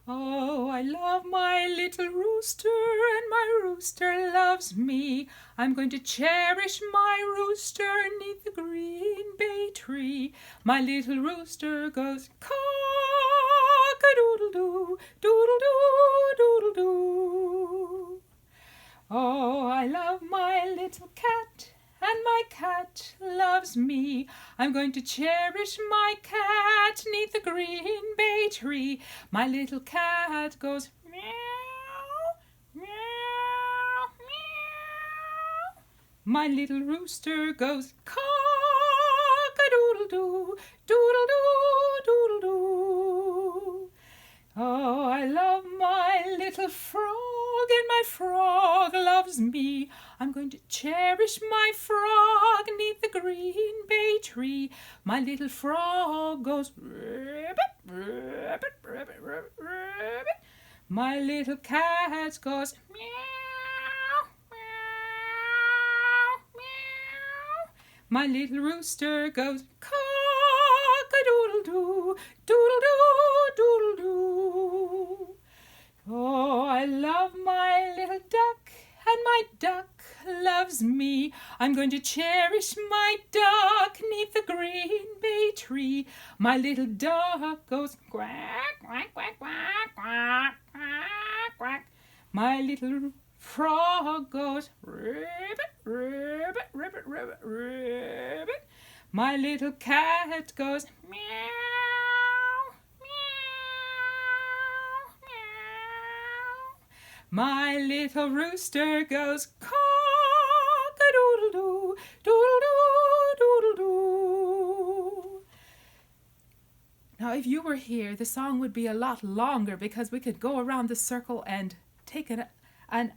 Oh, I love my little rooster, and my rooster loves me. I'm going to cherish my rooster 'neath the green bay tree. My little rooster goes cock-a-doodle-doo, doodle-doo, doodle-doo. Oh, I love my little cat, and my cat loves me. I'm going to cherish my cat 'neath the green bay tree. My little cat goes meow, meow, meow. My little rooster goes cock-a-doodle-doo, doodle-doo, doodle-doo. Oh, I love my little frog, and my frog loves me. I'm going to cherish my frog 'neath the green bay tree. My little frog goes ribbit, ribbit, ribbit, ribbit, ribbit. My little cat goes meow, meow, meow. My little rooster goes cock-a-doodle-doo, doodle-doo, doodle-doo. Oh, I love my little duck, and my duck loves me. I'm going to cherish my duck 'neath the green bay tree. My little duck goes quack, quack, quack, quack, quack, quack, quack. My little frog goes ribbit, ribbit, ribbit, ribbit, ribbit. My little cat goes meow, meow, meow. My little rooster goes cock-a-doodle-doo, doodle-doo, doodle-doo. Now, if you were here, the song would be a lot longer because we could go around the circle and take an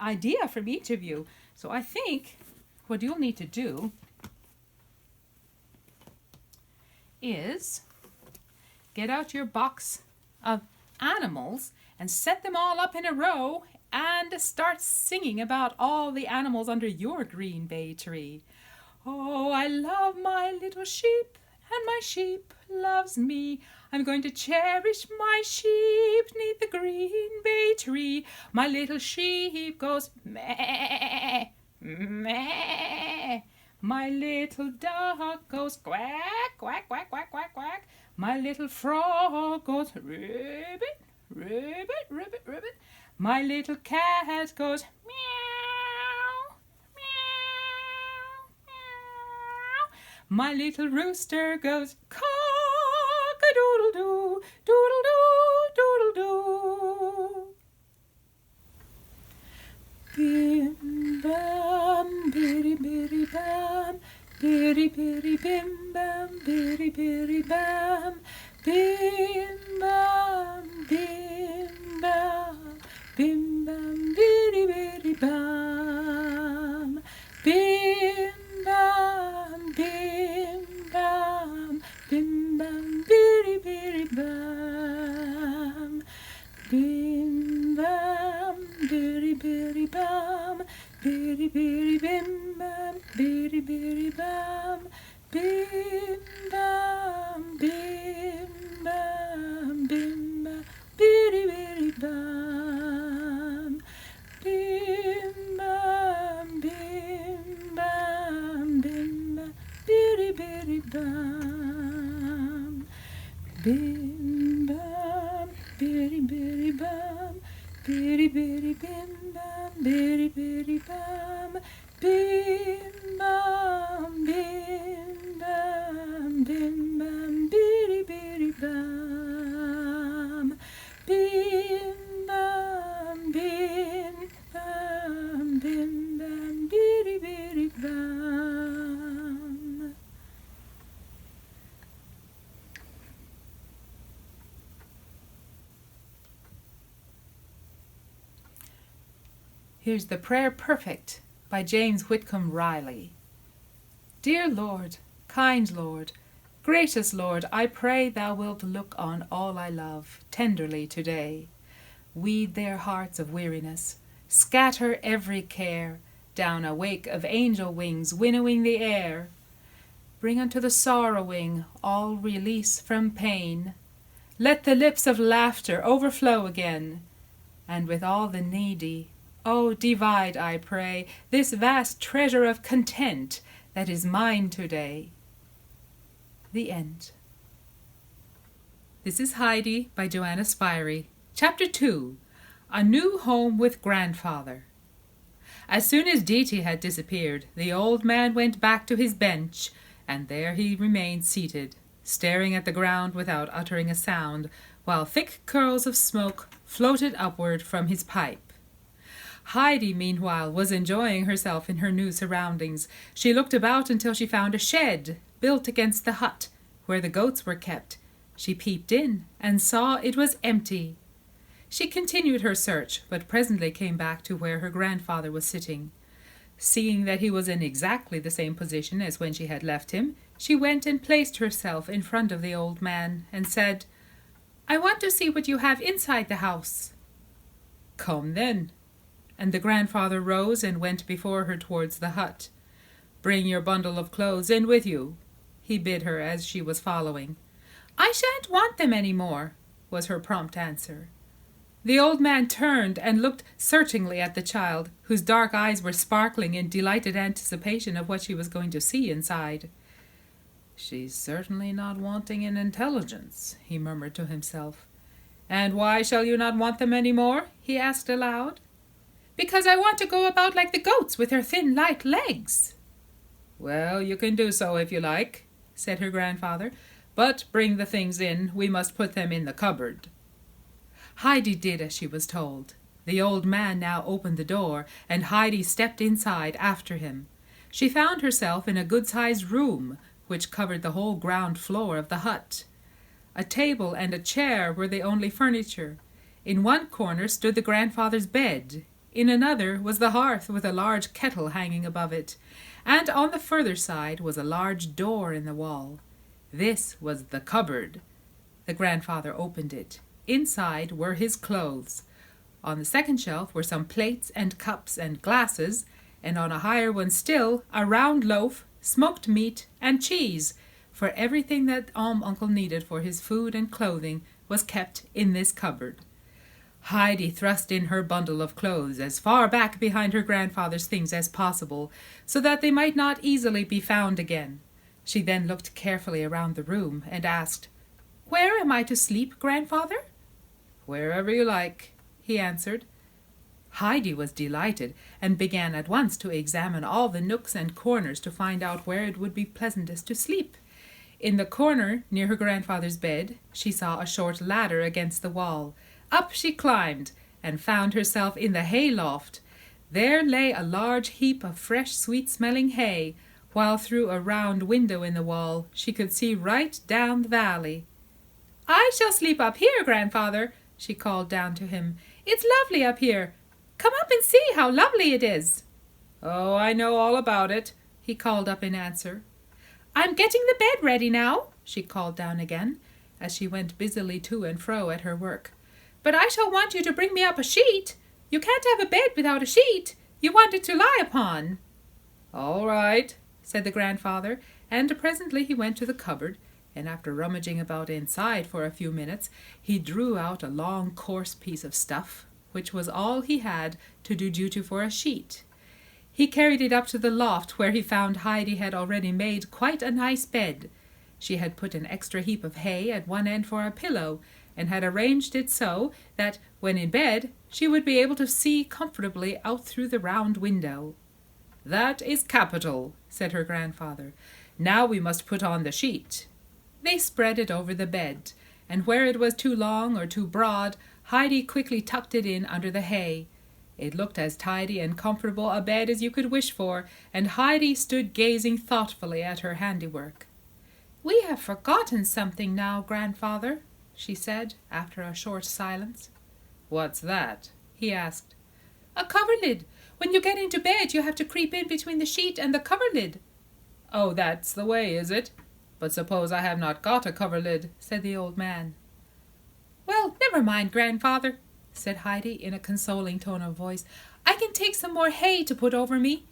idea from each of you. So I think what you'll need to do is get out your box of animals and set them all up in a row and start singing about all the animals under your green bay tree. Oh, I love my little sheep, and my sheep loves me. I'm going to cherish my sheep 'neath the green bay tree. My little sheep goes meh, meh. My little duck goes quack, quack, quack, quack, quack, quack. My little frog goes ribbit, ribbit, ribbit, ribbit. My little cat goes meow, meow, meow. My little rooster goes cock-a-doodle-doo, doodle-doo, doodle-doo. Bim bam, biddy biddy bam, biddy biddy bim bam, biddy biddy bam, bim bam, bim bam, bim bam, biddy biddy bam, bim bam, bim bam, bim bam, biddy biddy bam, bim bam, biddy biddy bam, biddy biddy bim bam, biddy biddy bam, bim bam, bim bam, bim bam, biddy biddy bam, bim bam, bim bam, bim bam, biddy biddy bam, bim bam, biddy biddy bam, biddy biddy bim bam, biddy biddy bam, bim bam, bim bam, bim bam, biddy biddy bam, bim bam, bim bam, bim bam, biddy biddy bam. Here's the Prayer Perfect by James Whitcomb Riley. Dear Lord, kind Lord, gracious Lord, I pray thou wilt look on all I love tenderly today. Weed their hearts of weariness, scatter every care, down a wake of angel wings winnowing the air. Bring unto the sorrowing all release from pain. let the lips of laughter overflow again. And with all the needy, oh, divide, I pray, this vast treasure of content that is mine today. The end. This is Heidi by Johanna Spyri. Chapter 2. A New Home with Grandfather. As soon as Diti had disappeared, the old man went back to his bench, and there he remained seated, staring at the ground without uttering a sound, while thick curls of smoke floated upward from his pipe. Heidi, meanwhile, was enjoying herself in her new surroundings. She looked about until she found a shed built against the hut where the goats were kept. She peeped in and saw it was empty. She continued her search, but presently came back to where her grandfather was sitting. Seeing that he was in exactly the same position as when she had left him, she went and placed herself in front of the old man and said, "I want to see what you have inside the house." "Come then." And the grandfather rose and went before her towards the hut. "Bring your bundle of clothes in with you," he bid her as she was following. "I shan't want them any more," was her prompt answer. The old man turned and looked searchingly at the child, whose dark eyes were sparkling in delighted anticipation of what she was going to see inside. "She's certainly not wanting in intelligence," he murmured to himself. "And why shall you not want them any more?" he asked aloud. "Because I want to go about like the goats with their thin, light legs." "Well, you can do so if you like," said her grandfather, "but bring the things in. We must put them in the cupboard." Heidi did as she was told. The old man now opened the door, and Heidi stepped inside after him. She found herself in a good-sized room, which covered the whole ground floor of the hut. A table and a chair were the only furniture. In one corner stood the grandfather's bed. In another was the hearth with a large kettle hanging above it, and on the further side was a large door in the wall. This was the cupboard. The grandfather opened it. Inside were his clothes. On the second shelf were some plates and cups and glasses, and on a higher one still a round loaf, smoked meat, and cheese, for everything that uncle needed for his food and clothing was kept in this cupboard. Heidi thrust in her bundle of clothes as far back behind her grandfather's things as possible, so that they might not easily be found again. She then looked carefully around the room and asked, "Where am I to sleep, grandfather?" "Wherever you like," he answered. Heidi was delighted, and began at once to examine all the nooks and corners to find out where it would be pleasantest to sleep. In the corner near her grandfather's bed she saw a short ladder against the wall. Up she climbed, and found herself in the hay loft. There lay a large heap of fresh, sweet-smelling hay, while through a round window in the wall she could see right down the valley. "I shall sleep up here, grandfather," she called down to him. "It's lovely up here. Come up and see how lovely it is." "Oh, I know all about it," he called up in answer. "I'm getting the bed ready now," she called down again, as she went busily to and fro at her work. "But I shall want you to bring me up a sheet. You can't have a bed without a sheet. You want it to lie upon." "All right," said the grandfather, and presently he went to the cupboard, and after rummaging about inside for a few minutes, he drew out a long, coarse piece of stuff, which was all he had to do duty for a sheet. He carried it up to the loft, where he found Heidi had already made quite a nice bed. She had put an extra heap of hay at one end for a pillow, and had arranged it so that, when in bed, she would be able to see comfortably out through the round window. "That is capital," said her grandfather. "Now we must put on the sheet." They spread it over the bed, and where it was too long or too broad, Heidi quickly tucked it in under the hay. It looked as tidy and comfortable a bed as you could wish for, and Heidi stood gazing thoughtfully at her handiwork. "We have forgotten something now, grandfather," she said, after a short silence. "What's that?" he asked. "A coverlid. When you get into bed, you have to creep in between the sheet and the coverlid." "Oh, that's the way, is it? But suppose I have not got a coverlid," said the old man. "Well, never mind, grandfather," said Heidi in a consoling tone of voice. "I can take some more hay to put over me."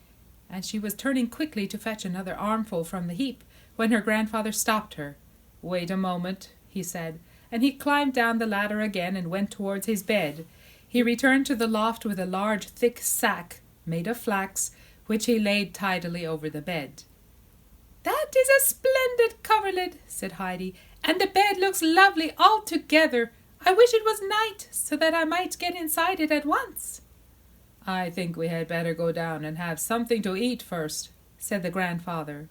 And she was turning quickly to fetch another armful from the heap, when her grandfather stopped her. "Wait a moment," he said, and he climbed down the ladder again and went towards his bed. He returned to the loft with a large thick sack made of flax, which he laid tidily over the bed. "That is a splendid coverlid," said Heidi, "and the bed looks lovely altogether. I wish it was night, so that I might get inside it at once." "I think we had better go down and have something to eat first," said the grandfather.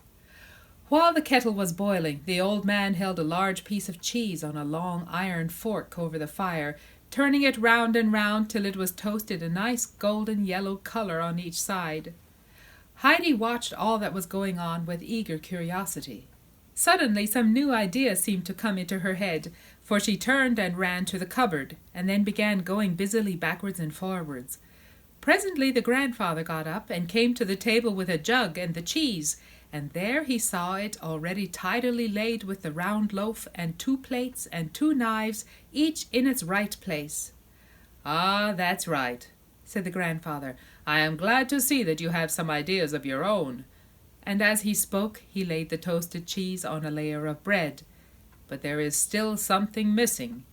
While the kettle was boiling, the old man held a large piece of cheese on a long iron fork over the fire, turning it round and round till it was toasted a nice golden yellow colour on each side. Heidi watched all that was going on with eager curiosity. Suddenly some new idea seemed to come into her head, for she turned and ran to the cupboard, and then began going busily backwards and forwards. Presently the grandfather got up and came to the table with a jug and the cheese, and there he saw it already tidily laid with the round loaf and 2 plates and 2 knives, each in its right place. "Ah, that's right," said the grandfather. "I am glad to see that you have some ideas of your own." And as he spoke, he laid the toasted cheese on a layer of bread. "But there is still something missing."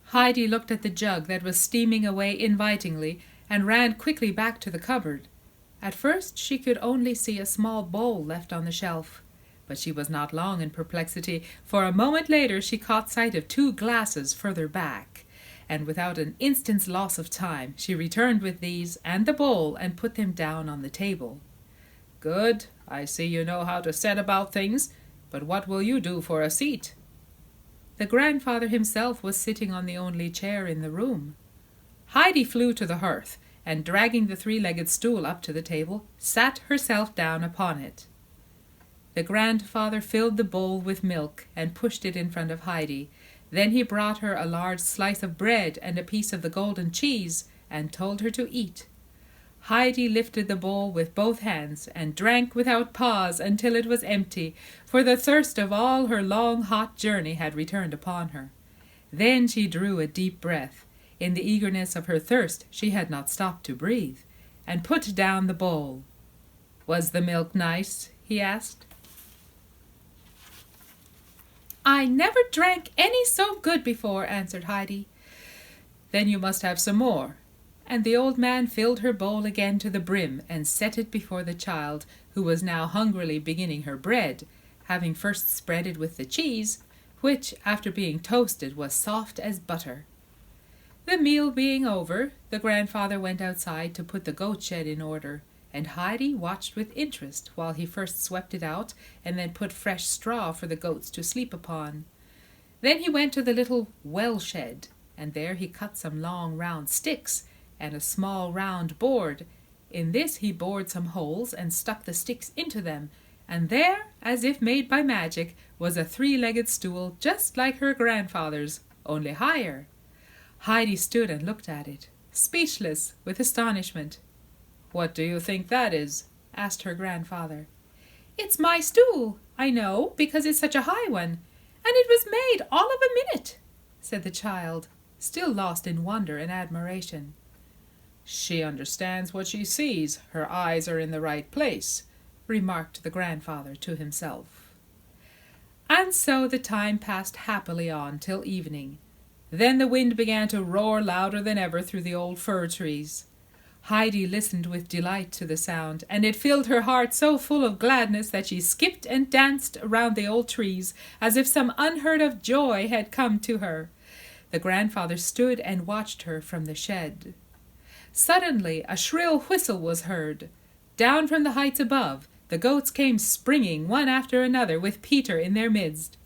Heidi looked at the jug that was steaming away invitingly and ran quickly back to the cupboard. At first she could only see a small bowl left on the shelf, but she was not long in perplexity, for a moment later she caught sight of 2 glasses further back, and without an instant's loss of time she returned with these and the bowl and put them down on the table. "Good, I see you know how to set about things, but what will you do for a seat?" The grandfather himself was sitting on the only chair in the room. Heidi flew to the hearth, and dragging the 3-legged stool up to the table, sat herself down upon it. The grandfather filled the bowl with milk and pushed it in front of Heidi. Then he brought her a large slice of bread and a piece of the golden cheese, and told her to eat. Heidi lifted the bowl with both hands and drank without pause until it was empty, for the thirst of all her long hot journey had returned upon her. Then she drew a deep breath. In the eagerness of her thirst she had not stopped to breathe, and put down the bowl. "Was the milk nice?" he asked. "I never drank any so good before," answered Heidi. "Then you must have some more." And the old man filled her bowl again to the brim and set it before the child, who was now hungrily beginning her bread, having first spread it with the cheese, which, after being toasted, was soft as butter. The meal being over, the grandfather went outside to put the goat shed in order, and Heidi watched with interest while he first swept it out and then put fresh straw for the goats to sleep upon. Then he went to the little well shed, and there he cut some long round sticks and a small round board. In this he bored some holes and stuck the sticks into them, and there, as if made by magic, was a 3-legged stool just like her grandfather's, only higher. Heidi stood and looked at it, speechless with astonishment. "What do you think that is?" asked her grandfather. "It's my stool, I know, because it's such a high one, and it was made all of a minute," said the child, still lost in wonder and admiration. "She understands what she sees. Her eyes are in the right place," remarked the grandfather to himself. And so the time passed happily on till evening. Then the wind began to roar louder than ever through the old fir trees. Heidi listened with delight to the sound, and it filled her heart so full of gladness that she skipped and danced around the old trees as if some unheard-of joy had come to her. The grandfather stood and watched her from the shed. Suddenly a shrill whistle was heard. Down from the heights above, the goats came springing one after another with Peter in their midst.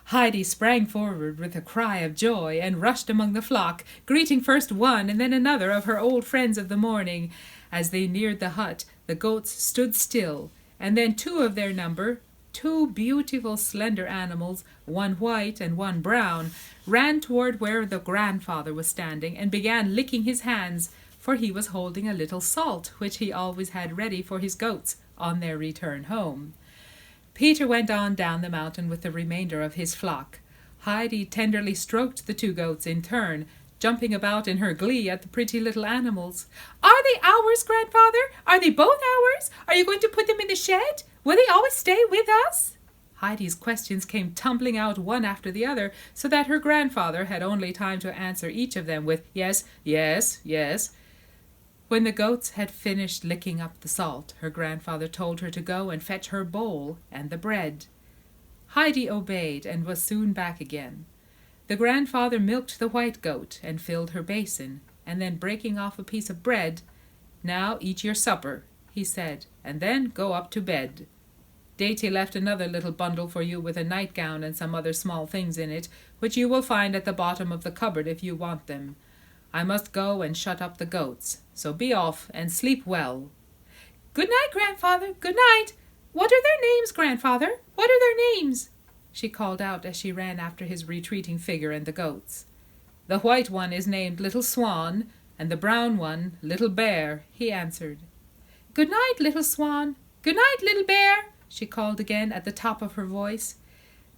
Heidi sprang forward with a cry of joy and rushed among the flock, greeting first one and then another of her old friends of the morning. As they neared the hut, the goats stood still, and then 2 of their number, 2 beautiful slender animals, one white and one brown, ran toward where the grandfather was standing and began licking his hands, for he was holding a little salt which he always had ready for his goats on their return home. Peter went on down the mountain with the remainder of his flock. Heidi tenderly stroked the 2 goats in turn, jumping about in her glee at the pretty little animals. "Are they ours, grandfather? Are they both ours? Are you going to put them in the shed? Will they always stay with us?" Heidi's questions came tumbling out one after the other, so that her grandfather had only time to answer each of them with yes, yes, yes. When the goats had finished licking up the salt, her grandfather told her to go and fetch her bowl and the bread. Heidi obeyed and was soon back again. The grandfather milked the white goat and filled her basin, and then breaking off a piece of bread, "Now eat your supper," he said, "and then go up to bed. Dainty left another little bundle for you with a nightgown and some other small things in it, which you will find at the bottom of the cupboard if you want them. I must go and shut up the goats, so be off and sleep well." "Good night, grandfather, good night. What are their names, grandfather? What are their names?" she called out as she ran after his retreating figure and the goats. "The white one is named Little Swan, and the brown one Little Bear," he answered. "Good night, Little Swan. Good night, Little Bear," she called again at the top of her voice.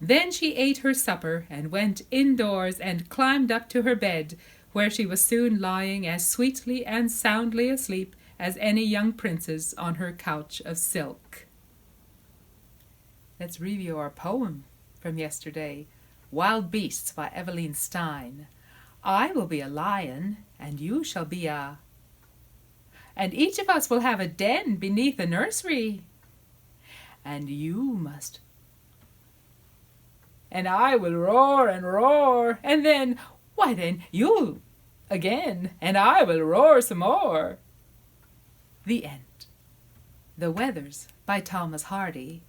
Then she ate her supper and went indoors and climbed up to her bed, where she was soon lying as sweetly and soundly asleep as any young princess on her couch of silk. Let's review our poem from yesterday, Wild Beasts by Eveline Stein. I will be a lion, and you shall be a... And each of us will have a den beneath the nursery. And you must... And I will roar and roar, and then... Why then, you'll again, and I will roar some more. The end. The Weathers by Thomas Hardy.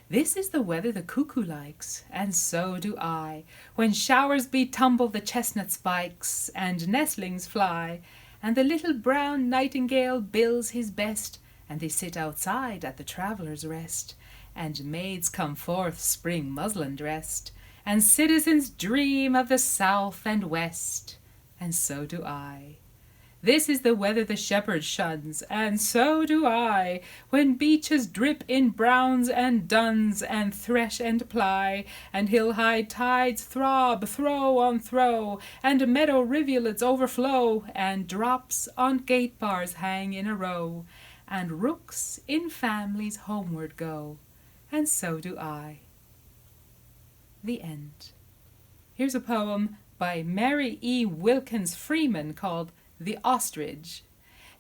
This is the weather the cuckoo likes, and so do I, when showers tumble the chestnut spikes, and nestlings fly, and the little brown nightingale bills his best, and they sit outside at the Traveller's Rest, and maids come forth spring muslin dressed, and citizens dream of the south and west, and so do I. This is the weather the shepherd shuns, and so do I, when beeches drip in browns and duns, and thresh and ply, and hill-high tides throb, throw on throw, and meadow rivulets overflow, and drops on gate bars hang in a row, and rooks in families homeward go, and so do I. The end. Here's a poem by Mary E. Wilkins Freeman called The Ostrich.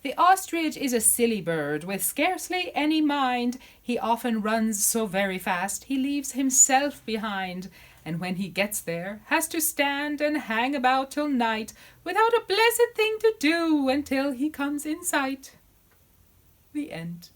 The ostrich is a silly bird with scarcely any mind. He often runs so very fast he leaves himself behind, and when he gets there has to stand and hang about till night without a blessed thing to do until he comes in sight. The end.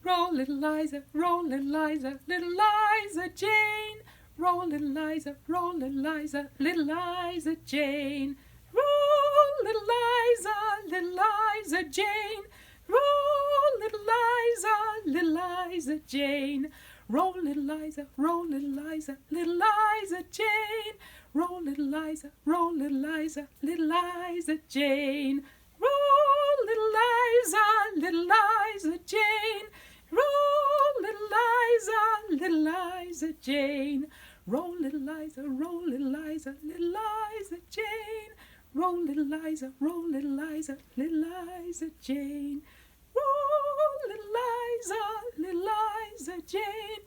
Roll, little Liza, roll, little Liza, little Liza Jane. Roll, little Liza, roll, little Liza, little Liza Jane. Roll, little Liza, little Liza Jane. Roll, little Liza, little Liza Jane. Roll, little Liza, roll, little Liza, little Liza Jane. Roll, little Liza, roll, little Liza, little Liza Jane. Roll, little Liza, little Liza Jane. Roll, little Liza, little Liza Jane. Roll, little Liza, roll, little Liza, little Liza Jane. Roll, little Liza, roll, little Liza, little Liza Jane. Roll, little Liza, little Liza Jane.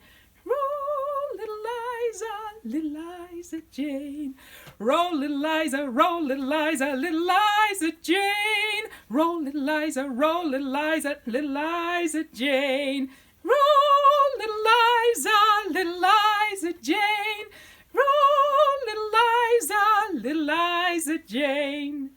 Roll, little Liza, little Liza Jane. Roll, little Liza, roll, little Liza, little Liza Jane. Roll, little Liza, roll, little Liza, little Liza Jane. Roll, little Liza, little Liza Jane. Roll, little Liza, little Liza Jane.